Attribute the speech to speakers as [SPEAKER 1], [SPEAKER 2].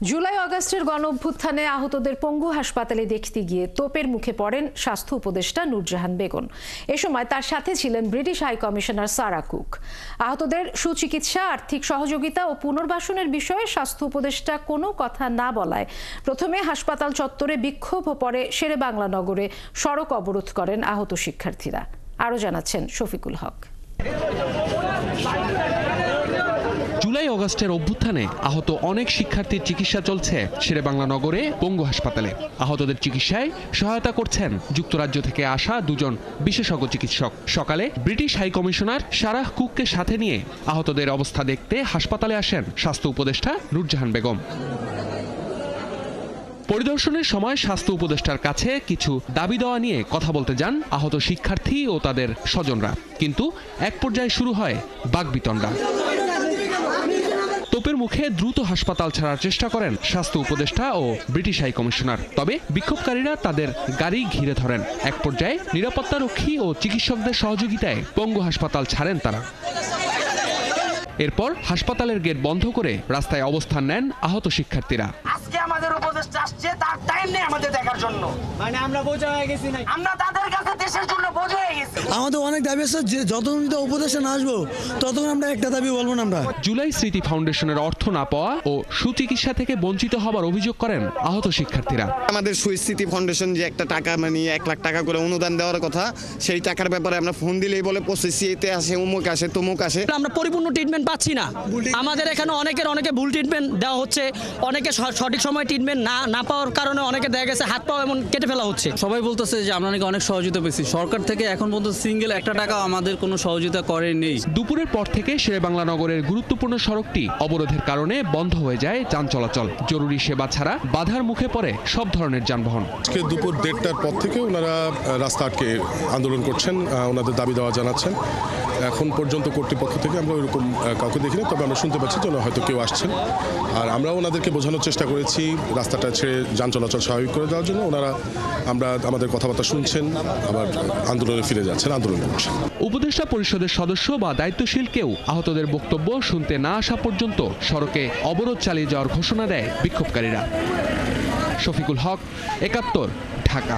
[SPEAKER 1] জুলাই আগস্টের গণঅভ্যুত্থানে আহতদের পঙ্গু হাসপাতালে দেখতে গিয়ে তোপের মুখে পড়েন স্বাস্থ্য উপদেষ্টা নূরজাহান বেগম। এ সময় তার সাথে ছিলেন British high commissioner Sarah Cook. আহতদের সুচিকিৎসা, আর্থিক সহযোগিতা ও পুনর্বাসনের বিষয়ে স্বাস্থ্য উপদেষ্টা কোনো কথা না বলায় প্রথমে হাসপাতাল চত্বরে বিক্ষোভ ও পরে শেরেবাংলা নগরে সড়ক অবরোধ করেন আহত শিক্ষার্থীরা। আরও জানাচ্ছেন শফিকুল হক।
[SPEAKER 2] জুলাই আগস্টের অভ্যুত্থানে আহত অনেক শিক্ষার্থীর চিকিৎসা চলছে শেরেবাংলা নগরে পঙ্গু হাসপাতালে। আহতদের চিকিৎসায় সহায়তা করছেন যুক্তরাজ্য থেকে আসা দুজন বিশেষজ্ঞ চিকিৎসক। সকালে ব্রিটিশ হাই কমিশনার সারাহ কুককে সাথে নিয়ে আহতদের অবস্থা দেখতে হাসপাতালে আসেন স্বাস্থ্য উপদেষ্টা নূরজাহান বেগম। পরিদর্শনের সময় স্বাস্থ্য উপদেষ্টার কাছে কিছু দাবি দেওয়া নিয়ে কথা বলতে যান আহত শিক্ষার্থী ও তাদের স্বজনরা, কিন্তু এক পর্যায়ে শুরু হয় বাকবিতণ্ডা। তোপের মুখে দ্রুত হাসপাতাল ছাড়ার চেষ্টা করেন স্বাস্থ্য উপদেষ্টা ও ব্রিটিশ হাই কমিশনার। তবে বিক্ষোভকারীরা তাদের গাড়ি ঘিরে ধরেন। এক পর্যায়ে নিরাপত্তারক্ষী ও চিকিৎসকদের সহযোগিতায় পঙ্গু হাসপাতাল ছাড়েন তারা। এরপর হাসপাতালের গেট বন্ধ করে রাস্তায় অবস্থান নেন আহত শিক্ষার্থীরা।
[SPEAKER 3] আজকে আমাদের উপদেষ্টা আসছে, তার টাইম নেই আমাদের দেখার জন্য। মানে আমরা বোঝা হয়ে গেছি না, আমরা তাদের কাছে দেশের জন্য বোঝা হয়ে গেছি।
[SPEAKER 4] আমাদের অনেক দাবি আছে, যে যতক্ষণ উপদেষ্টা না আসবো ততক্ষণ আমরা একটা দাবি বলবো না। আমরা
[SPEAKER 2] জুলাই স্মৃতি ফাউন্ডেশনের অর্থ না পাওয়া ও সুচিকিৎসা থেকে বঞ্চিত হবার অভিযোগ করেন আহত শিক্ষার্থীরা।
[SPEAKER 5] আমাদের স্মৃতি ফাউন্ডেশন যে একটা টাকা মানে 1 লাখ টাকা করে অনুদান দেওয়ার কথা, সেই টাকার ব্যাপারে আমরা ফোন দিলেই বলে প্রসেসিতে আসে, অমুক আসে, তমুক আসে।
[SPEAKER 6] আমরা পরিপূর্ণ ট্রিটমেন্ট পাচ্ছি না। আমাদের এখানে অনেকে ভুল ট্রিটমেন্ট দেওয়া হচ্ছে, অনেকে সঠিক সময় ট্রিটমেন্ট না পাওয়ার কারণে অনেকে দেখা গেছে হাত পা এমন কেটে ফেলা হচ্ছে।
[SPEAKER 7] সবাই বলতেছে যে আমরা নাকি অনেক সহযোগিতা পেয়েছি সরকার থেকে, এখন পর্যন্ত সিঙ্গেল একটা টাকা আমাদের কোনো সহযোগিতা করেনি।
[SPEAKER 2] দুপুরের পর থেকে শেরেবাংলা নগরের গুরুত্বপূর্ণ সড়কটি অবরোধের কারণে বন্ধ হয়ে যায় যান চলাচল। জরুরি সেবা ছাড়া বাধার মুখে পড়ে সব ধরনের যানবাহন।
[SPEAKER 8] আজকে দুপুর 1:30টার পর থেকে ওনারা রাস্তা আটকে আন্দোলন করছেন, ওনাদের দাবি দেওয়া জানাচ্ছেন। এখন পর্যন্ত কর্তৃপক্ষ থেকে আমরা ওইরকম কাউকে দেখিনি, তবে আমরা শুনতে পাচ্ছি যে হয়তো কেউ আসছেন। আর আমরাও ওনাদেরকে বোঝানোর চেষ্টা করেছি রাস্তাটা ছেড়ে যান চলাচল স্বাভাবিক করে দেওয়ার জন্য। ওনারা আমাদের কথাবার্তা শুনছেন, আবার আন্দোলনে ফিরে যাচ্ছেন, আন্দোলন করছেন।
[SPEAKER 2] উপদেষ্টা পরিষদের সদস্য বা দায়িত্বশীল কেউ আহতদের বক্তব্য শুনতে না আসা পর্যন্ত সড়কে অবরোধ চালিয়ে যাওয়ার ঘোষণা দেয় বিক্ষোভকারীরা। শফিকুল হক, ৭১, ঢাকা।